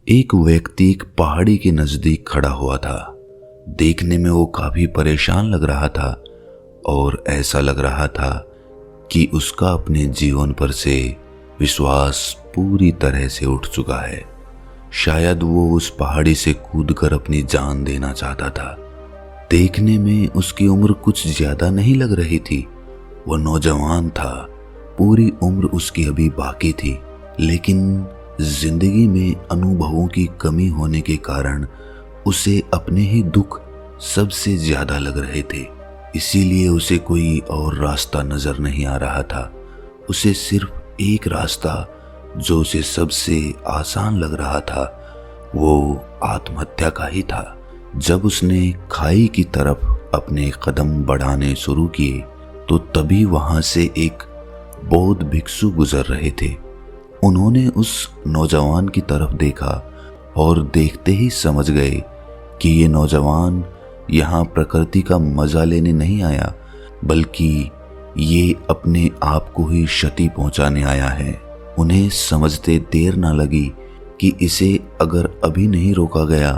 एक व्यक्ति एक पहाड़ी के नजदीक खड़ा हुआ था। देखने में वो काफी परेशान लग रहा था और ऐसा लग रहा था कि उसका अपने जीवन पर से विश्वास पूरी तरह से उठ चुका है। शायद वो उस पहाड़ी से कूदकर अपनी जान देना चाहता था। देखने में उसकी उम्र कुछ ज्यादा नहीं लग रही थी। वो नौजवान था, पूरी उम्र उसकी अभी बाकी थी, लेकिन जिंदगी में अनुभवों की कमी होने के कारण उसे अपने ही दुख सबसे ज्यादा लग रहे थे। इसीलिए उसे कोई और रास्ता नजर नहीं आ रहा था। उसे सिर्फ एक रास्ता जो उसे सबसे आसान लग रहा था वो आत्महत्या का ही था। जब उसने खाई की तरफ अपने कदम बढ़ाने शुरू किए तो तभी वहां से एक बौद्ध भिक्षु गुजर रहे थे। उन्होंने उस नौजवान की तरफ देखा और देखते ही समझ गए कि ये नौजवान यहाँ प्रकृति का मजा लेने नहीं आया, बल्कि ये अपने आप को ही क्षति पहुंचाने आया है। उन्हें समझते देर ना लगी कि इसे अगर अभी नहीं रोका गया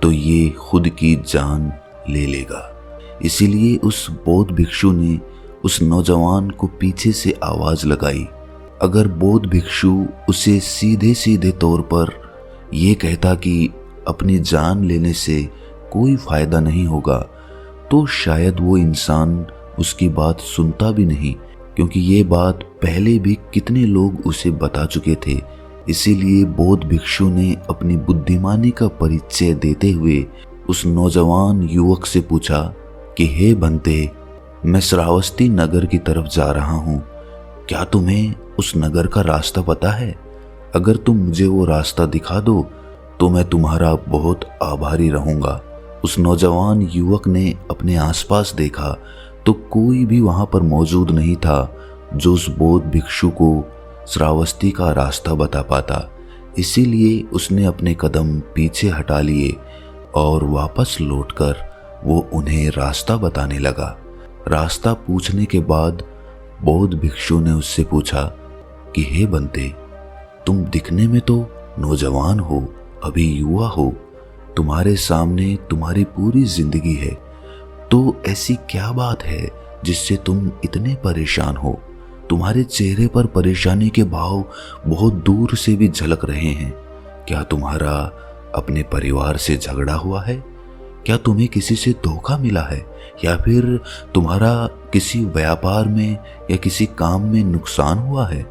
तो ये खुद की जान ले लेगा। इसीलिए उस बौद्ध भिक्षु ने उस नौजवान को पीछे से आवाज लगाई। अगर बौद्ध भिक्षु उसे सीधे सीधे तौर पर यह कहता कि अपनी जान लेने से कोई फायदा नहीं होगा तो शायद वो इंसान उसकी बात सुनता भी नहीं, क्योंकि ये बात पहले भी कितने लोग उसे बता चुके थे। इसीलिए बौद्ध भिक्षु ने अपनी बुद्धिमानी का परिचय देते हुए उस नौजवान युवक से पूछा कि हे बंते, मैं श्रावस्ती नगर की तरफ जा रहा हूँ, क्या तुम्हें उस नगर का रास्ता पता है? अगर तुम मुझे वो रास्ता दिखा दो तो मैं तुम्हारा बहुत आभारी रहूंगा। उस नौजवान युवक ने अपने आसपास देखा तो कोई भी वहां पर मौजूद नहीं था जो उस बौद्ध भिक्षु को श्रावस्ती का रास्ता बता पाता। इसीलिए उसने अपने कदम पीछे हटा लिए और वापस लौटकर वो उन्हें रास्ता बताने लगा। रास्ता पूछने के बाद बौद्ध भिक्षु ने उससे पूछा कि हे बंते, तुम दिखने में तो नौजवान हो, अभी युवा हो, तुम्हारे सामने तुम्हारी पूरी जिंदगी है, तो ऐसी क्या बात है जिससे तुम इतने परेशान हो? तुम्हारे चेहरे पर परेशानी के भाव बहुत दूर से भी झलक रहे हैं। क्या तुम्हारा अपने परिवार से झगड़ा हुआ है? क्या तुम्हें किसी से धोखा मिला है, या फिर तुम्हारा किसी व्यापार में या किसी काम में नुकसान हुआ है?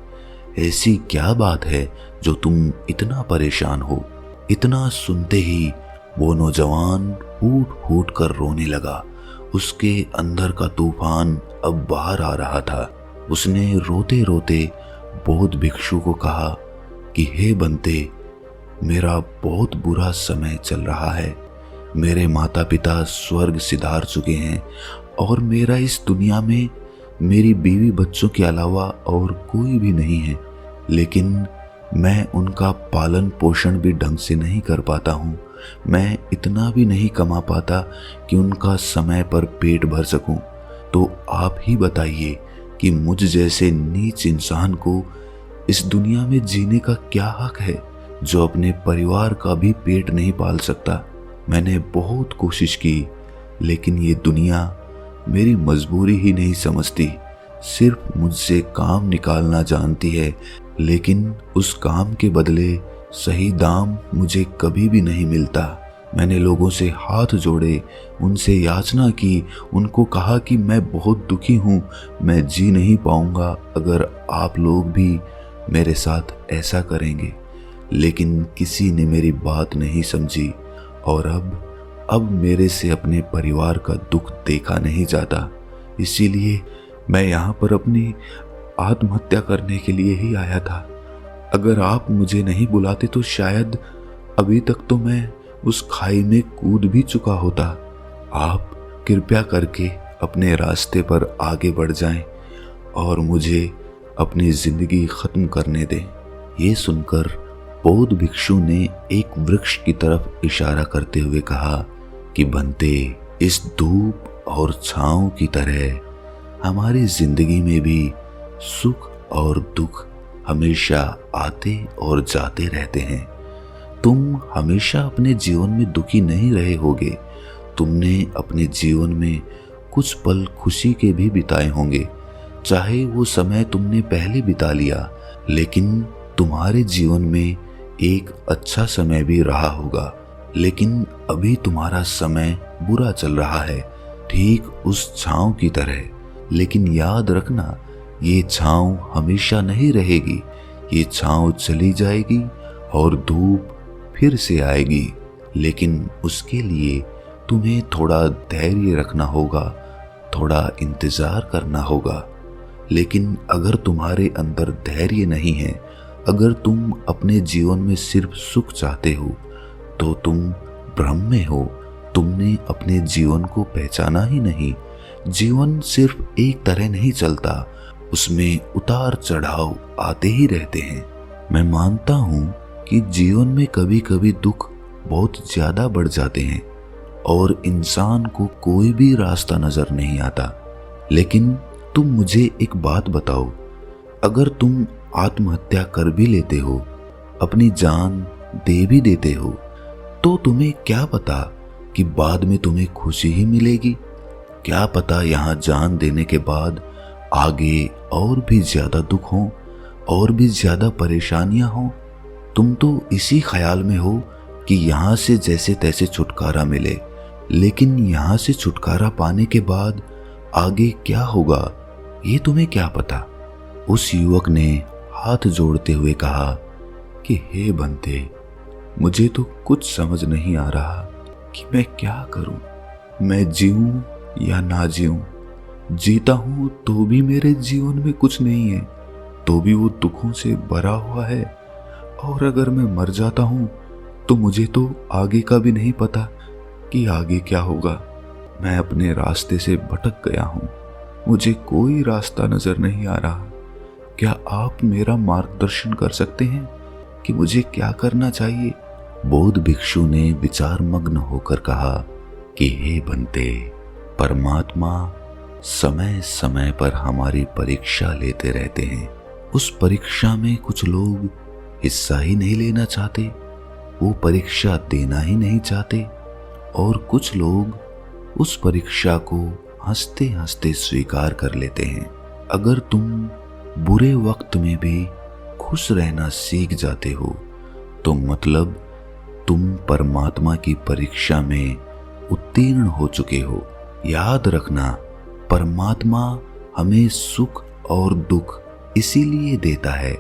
ऐसी क्या बात है जो तुम इतना परेशान हो? इतना सुनते ही वो नौजवान फूट फूट कर रोने लगा। उसके अंदर का तूफान अब बाहर आ रहा था। उसने रोते रोते बौद्ध भिक्षु को कहा कि हे बंते, मेरा बहुत बुरा समय चल रहा है। मेरे माता पिता स्वर्ग सिधार चुके हैं और मेरा इस दुनिया में मेरी बीवी बच्चों के अलावा और कोई भी नहीं है, लेकिन मैं उनका पालन पोषण भी ढंग से नहीं कर पाता हूँ। मैं इतना भी नहीं कमा पाता कि उनका समय पर पेट भर सकूं। तो आप ही बताइए कि मुझ जैसे नीच इंसान को इस दुनिया में जीने का क्या हक है, जो अपने परिवार का भी पेट नहीं पाल सकता। मैंने बहुत कोशिश की, लेकिन ये दुनिया मेरी मजबूरी ही नहीं समझती। सिर्फ मुझसे काम निकालना जानती है, लेकिन उस काम के बदले सही दाम मुझे कभी भी नहीं मिलता। मैंने लोगों से हाथ जोड़े, उनसे याचना की, उनको कहा कि मैं बहुत दुखी हूँ, मैं जी नहीं पाऊंगा अगर आप लोग भी मेरे साथ ऐसा करेंगे, लेकिन किसी ने मेरी बात नहीं समझी और अब मेरे से अपने परिवार का दुख देखा नहीं जाता। इसीलिए मैं यहाँ पर अपनी आत्महत्या करने के लिए ही आया था। अगर आप मुझे नहीं बुलाते तो शायद अभी तक तो मैं उस खाई में कूद भी चुका होता। आप कृपया करके अपने रास्ते पर आगे बढ़ जाएं और मुझे अपनी जिंदगी खत्म करने दें। ये सुनकर बौद्ध भिक्षु ने एक वृक्ष की तरफ इशारा करते हुए कहा कि बंते, इस धूप और छांव की तरह हमारी जिंदगी में भी सुख और दुख हमेशा आते और जाते रहते हैं। तुम हमेशा अपने जीवन में दुखी नहीं रहे होगे। तुमने अपने जीवन में कुछ पल खुशी के भी बिताए होंगे, चाहे वो समय तुमने पहले बिता लिया, लेकिन तुम्हारे जीवन में एक अच्छा समय भी रहा होगा। लेकिन अभी तुम्हारा समय बुरा चल रहा है, ठीक उस छांव की तरह। लेकिन याद रखना, ये छांव हमेशा नहीं रहेगी। ये छांव चली जाएगी और धूप फिर से आएगी। लेकिन उसके लिए तुम्हें थोड़ा धैर्य रखना होगा, थोड़ा इंतजार करना होगा। लेकिन अगर तुम्हारे अंदर धैर्य नहीं है, अगर तुम अपने जीवन में सिर्फ सुख चाहते हो, तो तुम भ्रम में हो। तुमने अपने जीवन को पहचाना ही नहीं। जीवन सिर्फ एक तरह नहीं चलता, उसमें उतार चढ़ाव आते ही रहते हैं। मैं मानता हूं कि जीवन में कभी कभी दुख बहुत ज्यादा बढ़ जाते हैं और इंसान को कोई भी रास्ता नजर नहीं आता। लेकिन तुम मुझे एक बात बताओ, अगर तुम आत्महत्या कर भी लेते हो, अपनी जान दे भी देते हो, तो तुम्हें क्या पता कि बाद में तुम्हें खुशी ही मिलेगी? क्या पता यहाँ जान देने के बाद आगे और भी ज्यादा दुख हो और भी ज्यादा परेशानियां हो। तुम तो इसी ख्याल में हो कि यहाँ से जैसे तैसे छुटकारा मिले, लेकिन यहाँ से छुटकारा पाने के बाद आगे क्या होगा ये तुम्हें क्या पता। उस युवक ने हाथ जोड़ते हुए कहा कि हे बंते, मुझे तो कुछ समझ नहीं आ रहा कि मैं क्या करूं। मैं जीऊं या ना जीऊं। जीता हूं तो भी मेरे जीवन में कुछ नहीं है, तो भी वो दुखों से भरा हुआ है। और अगर मैं मर जाता हूं तो मुझे तो आगे का भी नहीं पता कि आगे क्या होगा। मैं अपने रास्ते से भटक गया हूं, मुझे कोई रास्ता नजर नहीं आ रहा। क्या आप मेरा मार्गदर्शन कर सकते हैं कि मुझे क्या करना चाहिए? बौद्ध भिक्षु ने विचार मग्न होकर कहा कि हे बंते, परमात्मा समय समय पर हमारी परीक्षा लेते रहते हैं। उस परीक्षा में कुछ लोग हिस्सा ही नहीं लेना चाहते, वो परीक्षा देना ही नहीं चाहते, और कुछ लोग उस परीक्षा को हंसते हंसते स्वीकार कर लेते हैं। अगर तुम बुरे वक्त में भी खुश रहना सीख जाते हो, तो मतलब तुम परमात्मा की परीक्षा में उत्तीर्ण हो चुके हो। याद रखना, परमात्मा हमें सुख और दुख इसीलिए देता है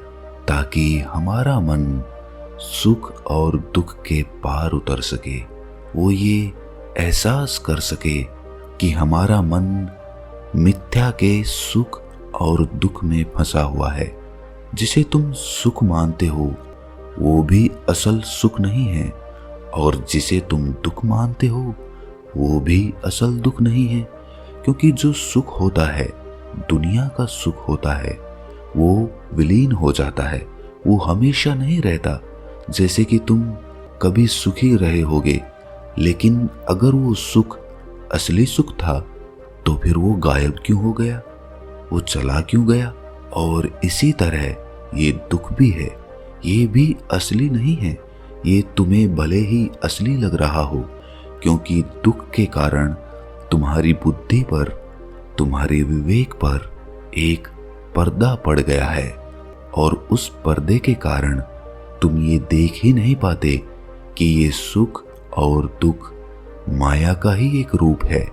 ताकि हमारा मन सुख और दुख के पार उतर सके। वो ये एहसास कर सके कि हमारा मन मिथ्या के सुख और दुख में फंसा हुआ है। जिसे तुम सुख मानते हो वो भी असल सुख नहीं है, और जिसे तुम दुख मानते हो वो भी असल दुख नहीं है। क्योंकि जो सुख होता है, दुनिया का सुख होता है, वो विलीन हो जाता है, वो हमेशा नहीं रहता। जैसे कि तुम कभी सुखी रहे होगे, लेकिन अगर वो सुख असली सुख था तो फिर वो गायब क्यों हो गया, वो चला क्यों गया? और इसी तरह ये दुख भी है, ये भी असली नहीं है। ये तुम्हें भले ही असली लग रहा हो, क्योंकि दुख के कारण तुम्हारी बुद्धि पर, तुम्हारे विवेक पर एक पर्दा पड़ गया है, और उस पर्दे के कारण तुम ये देख ही नहीं पाते कि ये सुख और दुख माया का ही एक रूप है।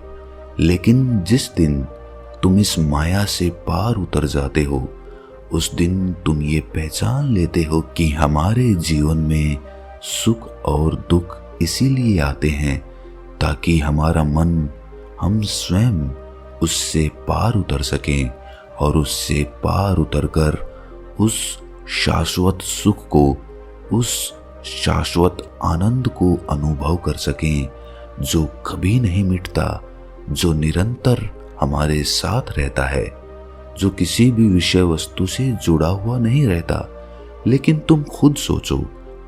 लेकिन जिस दिन तुम इस माया से पार उतर जाते हो, उस दिन तुम ये पहचान लेते हो कि हमारे जीवन में सुख और दुख इसीलिए आते हैं ताकि हमारा मन, हम स्वयं उससे पार उतर सकें, और उससे पार उतरकर उस शाश्वत सुख को, उस शाश्वत आनंद को अनुभव कर सकें, जो कभी नहीं मिटता, जो निरंतर हमारे साथ रहता है, जो किसी भी विषय वस्तु से जुड़ा हुआ नहीं रहता। लेकिन तुम खुद सोचो,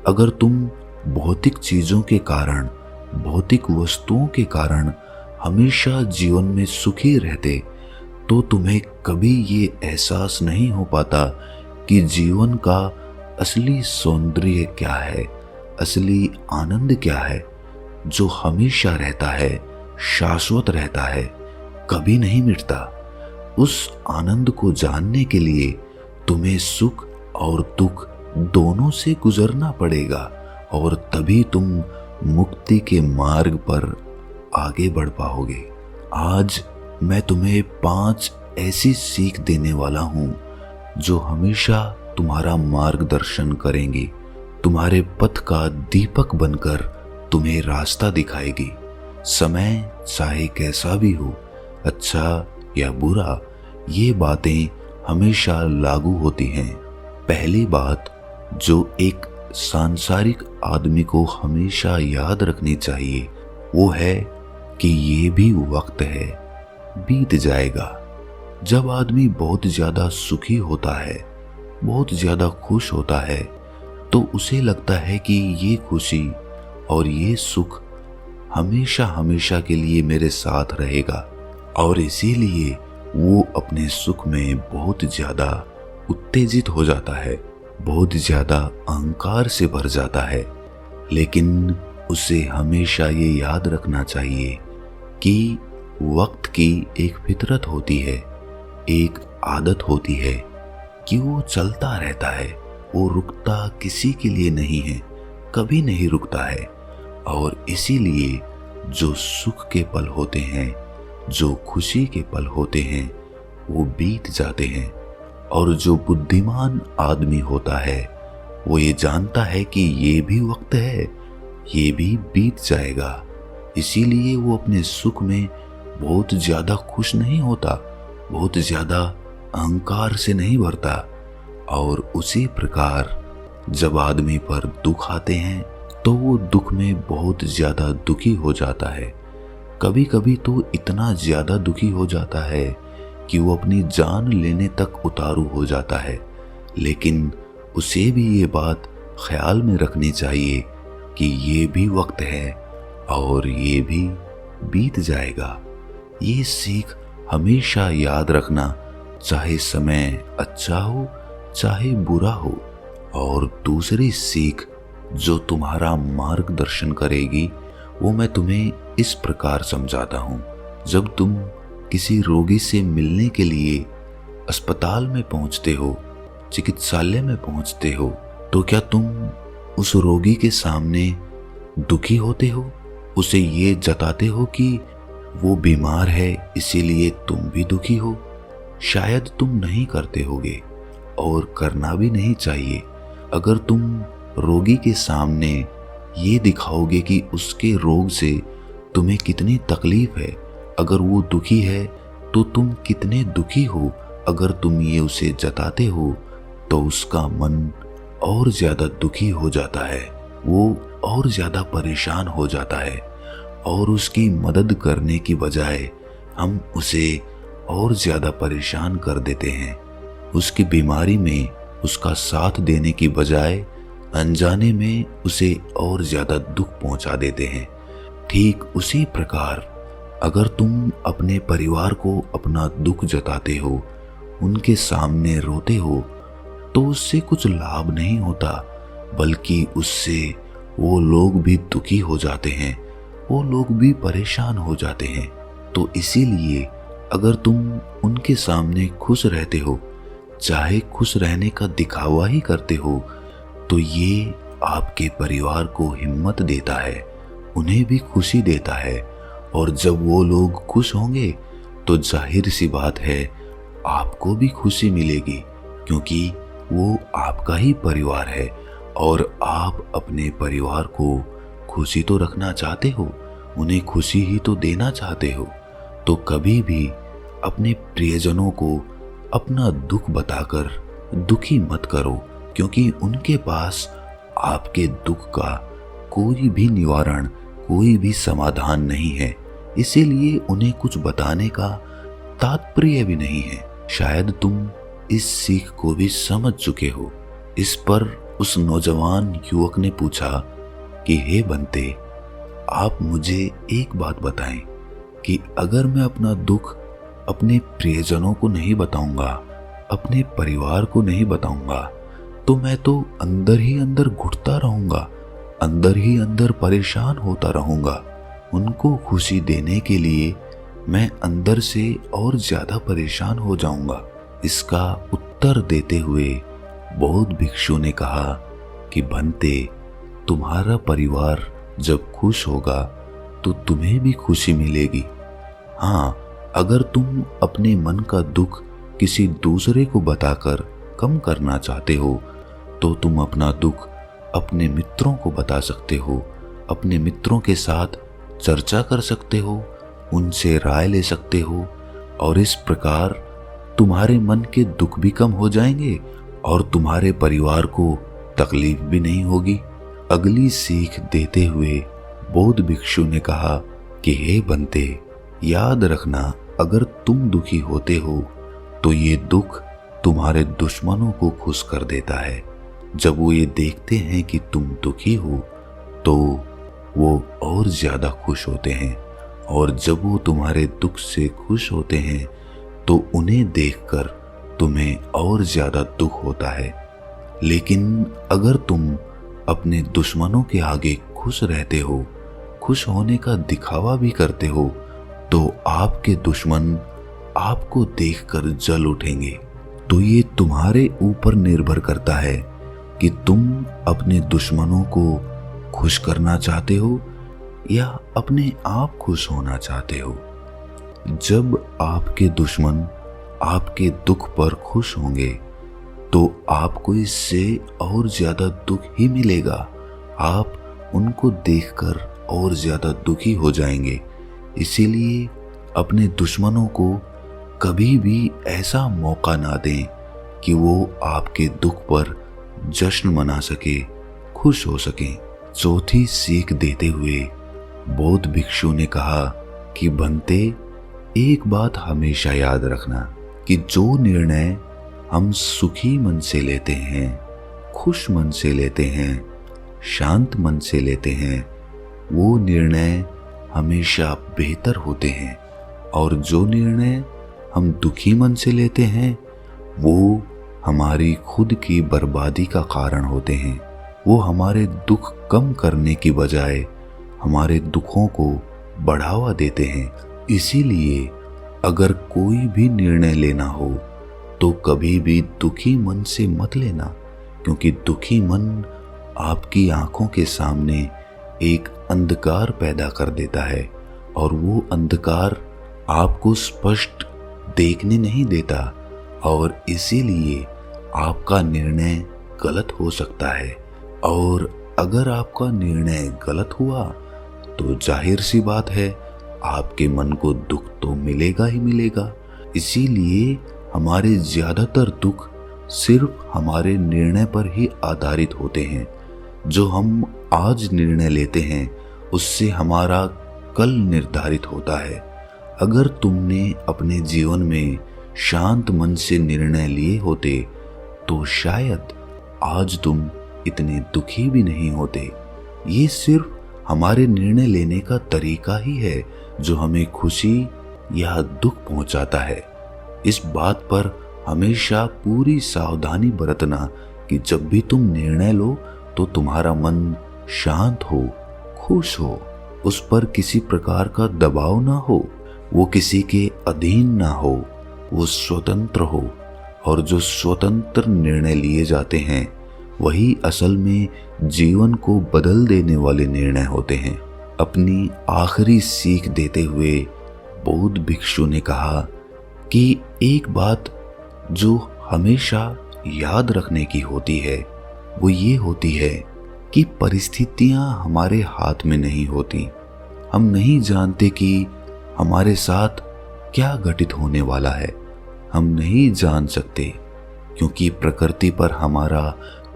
अगर तुम भौतिक चीजों के कारण, भौतिक वस्तुओं के कारण हमेशा जीवन में सुखी रहते, तो तुम्हें कभी ये एहसास नहीं हो पाता कि जीवन का असली सौंदर्य क्या है, असली आनंद क्या है, जो हमेशा रहता है, शाश्वत रहता है, कभी नहीं मिटता। उस आनंद को जानने के लिए तुम्हें सुख और दुख दोनों से गुजरना पड़ेगा और तभी तुम मुक्ति के मार्ग पर आगे बढ़ पाओगे। आज मैं तुम्हें 5 ऐसी सीख देने वाला हूं जो हमेशा तुम्हारा मार्गदर्शन करेंगी, तुम्हारे पथ का दीपक बनकर तुम्हें रास्ता दिखाएगी। समय चाहे कैसा भी हो, अच्छा या बुरा, ये बातें हमेशा लागू होती हैं। पहली बात जो एक सांसारिक आदमी को हमेशा याद रखनी चाहिए वो है कि ये भी वक्त है, बीत जाएगा। जब आदमी बहुत ज्यादा सुखी होता है, बहुत ज्यादा खुश होता है, तो उसे लगता है कि ये खुशी और ये सुख हमेशा हमेशा के लिए मेरे साथ रहेगा और इसीलिए वो अपने सुख में बहुत ज्यादा उत्तेजित हो जाता है, बहुत ज्यादा अहंकार से भर जाता है। लेकिन उसे हमेशा ये याद रखना चाहिए कि वक्त की एक फितरत होती है, एक आदत होती है कि वो चलता रहता है, वो रुकता किसी के लिए नहीं है, कभी नहीं रुकता है। और इसीलिए जो सुख के पल होते हैं, जो खुशी के पल होते हैं, वो बीत जाते हैं। और जो बुद्धिमान आदमी होता है वो ये जानता है कि ये भी वक्त है, ये भी बीत जाएगा। इसीलिए वो अपने सुख में बहुत ज्यादा खुश नहीं होता, बहुत ज्यादा अहंकार से नहीं भरता। और उसी प्रकार जब आदमी पर दुख आते हैं तो वो दुख में बहुत ज्यादा दुखी हो जाता है। कभी कभी तो इतना ज्यादा दुखी हो जाता है कि वो अपनी जान लेने तक उतारू हो जाता है। लेकिन उसे भी ये बात ख्याल में रखनी चाहिए कि ये भी वक्त है और ये भी बीत जाएगा। ये सीख हमेशा याद रखना, चाहे समय अच्छा हो चाहे बुरा हो। और दूसरी सीख जो तुम्हारा मार्गदर्शन करेगी वो मैं तुम्हें इस प्रकार समझाता हूँ। जब तुम किसी रोगी से मिलने के लिए अस्पताल में पहुंचते हो, चिकित्सालय में पहुंचते हो, तो क्या तुम उस रोगी के सामने दुखी होते हो, उसे ये जताते हो कि वो बीमार है इसीलिए तुम भी दुखी हो? शायद तुम नहीं करते होगे और करना भी नहीं चाहिए। अगर तुम रोगी के सामने ये दिखाओगे कि उसके रोग से तुम्हें कितनी तकलीफ है, अगर वो दुखी है तो तुम कितने दुखी हो, अगर तुम ये उसे जताते हो तो उसका मन और ज्यादा दुखी हो जाता है, वो और ज्यादा परेशान हो जाता है और उसकी मदद करने की बजाय हम उसे और ज्यादा परेशान कर देते हैं। उसकी बीमारी में उसका साथ देने की बजाय अनजाने में उसे और ज्यादा दुख पहुंचा देते हैं। ठीक उसी प्रकार अगर तुम अपने परिवार को अपना दुख जताते हो, उनके सामने रोते हो, तो उससे कुछ लाभ नहीं होता, बल्कि उससे वो लोग भी दुखी हो जाते हैं, वो लोग भी परेशान हो जाते हैं। तो इसीलिए अगर तुम उनके सामने खुश रहते हो, चाहे खुश रहने का दिखावा ही करते हो, तो ये आपके परिवार को हिम्मत देता है, उन्हें भी खुशी देता है। और जब वो लोग खुश होंगे तो जाहिर सी बात है आपको भी खुशी मिलेगी, क्योंकि वो आपका ही परिवार है और आप अपने परिवार को खुशी तो रखना चाहते हो, उन्हें खुशी ही तो देना चाहते हो। तो कभी भी अपने प्रियजनों को अपना दुख बताकर दुखी मत करो, क्योंकि उनके पास आपके दुख का कोई भी निवारण, कोई भी समाधान नहीं है। इसीलिए उन्हें कुछ बताने का तात्पर्य भी नहीं है। शायद तुम इस सीख को भी समझ चुके हो। इस पर उस नौजवान युवक ने पूछा कि हे बंते, आप मुझे एक बात बताएं कि अगर मैं अपना दुख अपने प्रियजनों को नहीं बताऊंगा, अपने परिवार को नहीं बताऊंगा, तो मैं तो अंदर ही अंदर घुटता रहूंगा अंदर ही अंदर परेशान होता रहूंगा। उनको खुशी देने के लिए मैं अंदर से और ज्यादा परेशान हो जाऊंगा। इसका उत्तर देते हुए बौद्ध भिक्षु ने कहा कि भंते, तुम्हारा परिवार जब खुश होगा तो तुम्हें भी खुशी मिलेगी। हाँ, अगर तुम अपने मन का दुख किसी दूसरे को बताकर कम करना चाहते हो तो तुम अपना दुख अपने मित्रों को बता सकते हो, अपने मित्रों के साथ चर्चा कर सकते हो, उनसे राय ले सकते हो और इस प्रकार तुम्हारे मन के दुख भी कम हो जाएंगे और तुम्हारे परिवार को तकलीफ भी नहीं होगी। अगली सीख देते हुए बौद्ध भिक्षु ने कहा कि हे बंते, याद रखना, अगर तुम दुखी होते हो तो ये दुख तुम्हारे दुश्मनों को खुश कर देता है। जब वो ये देखते हैं कि तुम दुखी हो तो वो और ज्यादा खुश होते हैं और जब वो तुम्हारे दुख से खुश होते हैं तो उन्हें देखकर तुम्हें और ज्यादा दुख होता है। लेकिन अगर तुम अपने दुश्मनों के आगे खुश रहते हो, खुश होने का दिखावा भी करते हो, तो आपके दुश्मन आपको देखकर जल उठेंगे। तो ये तुम्हारे ऊपर निर्भर करता है कि तुम अपने दुश्मनों को खुश करना चाहते हो या अपने आप खुश होना चाहते हो। जब आपके दुश्मन आपके दुख पर खुश होंगे तो आपको इससे और ज्यादा दुख ही मिलेगा। आप उनको देखकर और ज्यादा दुखी हो जाएंगे। इसीलिए अपने दुश्मनों को कभी भी ऐसा मौका ना दें कि वो आपके दुख पर जश्न मना सके, खुश हो सके। चौथी सीख देते हुए बौद्ध भिक्षु ने कहा कि बंते, एक बात हमेशा याद रखना कि जो निर्णय हम सुखी मन से लेते हैं, खुश मन से लेते हैं, शांत मन से लेते हैं, वो निर्णय हमेशा बेहतर होते हैं और जो निर्णय हम दुखी मन से लेते हैं वो हमारी खुद की बर्बादी का कारण होते हैं। वो हमारे दुख कम करने की बजाय हमारे दुखों को बढ़ावा देते हैं। इसीलिए अगर कोई भी निर्णय लेना हो तो कभी भी दुखी मन से मत लेना, क्योंकि दुखी मन आपकी आंखों के सामने एक अंधकार पैदा कर देता है और वो अंधकार आपको स्पष्ट देखने नहीं देता और इसीलिए आपका निर्णय गलत हो सकता है। और अगर आपका निर्णय गलत हुआ तो जाहिर सी बात है आपके मन को दुख तो मिलेगा ही मिलेगा। इसीलिए हमारे ज्यादातर दुख सिर्फ हमारे निर्णय पर ही आधारित होते हैं। जो हम आज निर्णय लेते हैं उससे हमारा कल निर्धारित होता है। अगर तुमने अपने जीवन में शांत मन से निर्णय लिए होते तो शायद आज तुम इतने दुखी भी नहीं होते। ये सिर्फ हमारे निर्णय लेने का तरीका ही है जो हमें खुशी या दुख पहुंचाता है। इस बात पर हमेशा पूरी सावधानी बरतना कि जब भी तुम निर्णय लो तो तुम्हारा मन शांत हो, खुश हो, उस पर किसी प्रकार का दबाव ना हो, वो किसी के अधीन ना हो, वो स्वतंत्र हो। और जो स्वतंत्र निर्णय लिए जाते हैं वही असल में जीवन को बदल देने वाले निर्णय होते हैं। अपनी आखिरी सीख देते हुए बौद्ध भिक्षु ने कहा कि एक बात जो हमेशा याद रखने की होती है वो ये होती है कि परिस्थितियां हमारे हाथ में नहीं होती। हम नहीं जानते कि हमारे साथ क्या घटित होने वाला है। हम नहीं जान सकते क्योंकि प्रकृति पर हमारा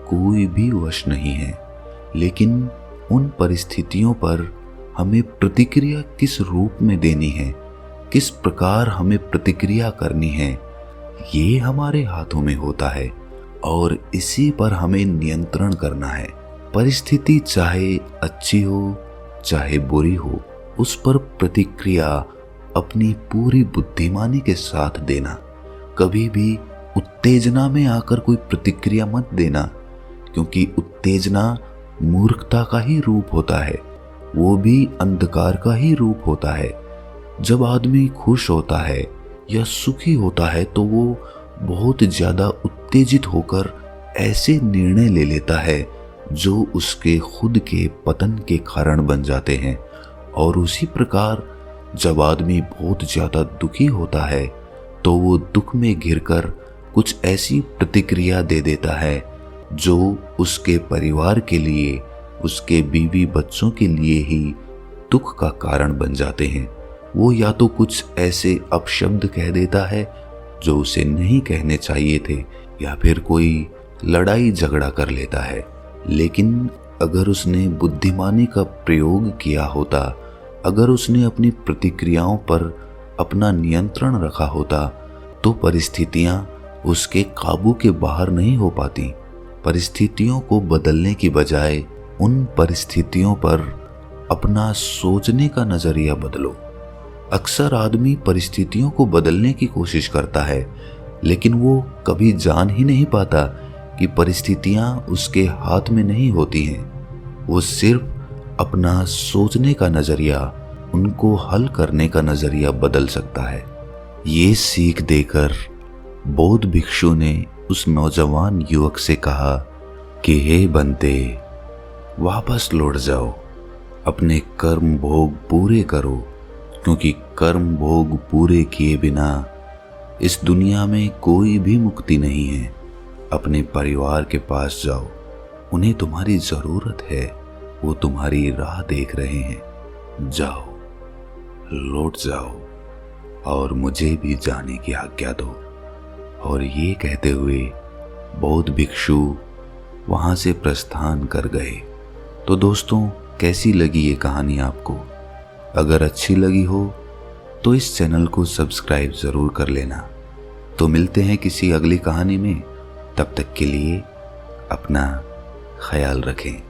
कोई भी वश नहीं है। लेकिन उन परिस्थितियों पर हमें प्रतिक्रिया किस रूप में देनी है, किस प्रकार हमें प्रतिक्रिया करनी है, ये हमारे हाथों में होता है और इसी पर हमें नियंत्रण करना है। परिस्थिति चाहे अच्छी हो चाहे बुरी हो, उस पर प्रतिक्रिया अपनी पूरी बुद्धिमानी के साथ देना। कभी भी उत्तेजना में आकर कोई प्रतिक्रिया मत देना, क्योंकि उत्तेजना मूर्खता का ही रूप होता है, वो भी अंधकार का ही रूप होता है। जब आदमी खुश होता है या सुखी होता है तो वो बहुत ज्यादा उत्तेजित होकर ऐसे निर्णय ले लेता है जो उसके खुद के पतन के कारण बन जाते हैं। और उसी प्रकार जब आदमी बहुत ज्यादा दुखी होता है तो वो दुख में घिरकर कुछ ऐसी प्रतिक्रिया दे देता है जो उसके परिवार के लिए, उसके बीवी बच्चों के लिए ही दुख का कारण बन जाते हैं। वो या तो कुछ ऐसे अपशब्द कह देता है जो उसे नहीं कहने चाहिए थे, या फिर कोई लड़ाई झगड़ा कर लेता है। लेकिन अगर उसने बुद्धिमानी का प्रयोग किया होता, अगर उसने अपनी प्रतिक्रियाओं पर अपना नियंत्रण रखा होता, तो परिस्थितियां उसके काबू के बाहर नहीं हो पाती। परिस्थितियों को बदलने की बजाय उन परिस्थितियों पर अपना सोचने का नजरिया बदलो। अक्सर आदमी परिस्थितियों को बदलने की कोशिश करता है, लेकिन वो कभी जान ही नहीं पाता कि परिस्थितियां उसके हाथ में नहीं होती हैं। वो सिर्फ अपना सोचने का नजरिया, उनको हल करने का नजरिया बदल सकता है। ये सीख देकर बौद्ध भिक्षु ने उस नौजवान युवक से कहा कि हे बंते, वापस लौट जाओ, अपने कर्म भोग पूरे करो, क्योंकि कर्म भोग पूरे किए बिना इस दुनिया में कोई भी मुक्ति नहीं है। अपने परिवार के पास जाओ, उन्हें तुम्हारी जरूरत है, वो तुम्हारी राह देख रहे हैं। जाओ, लौट जाओ और मुझे भी जाने की आज्ञा दो। और ये कहते हुए बौद्ध भिक्षु वहां से प्रस्थान कर गए। तो दोस्तों, कैसी लगी ये कहानी आपको? अगर अच्छी लगी हो तो इस चैनल को सब्सक्राइब ज़रूर कर लेना। तो मिलते हैं किसी अगली कहानी में, तब तक के लिए अपना ख्याल रखें।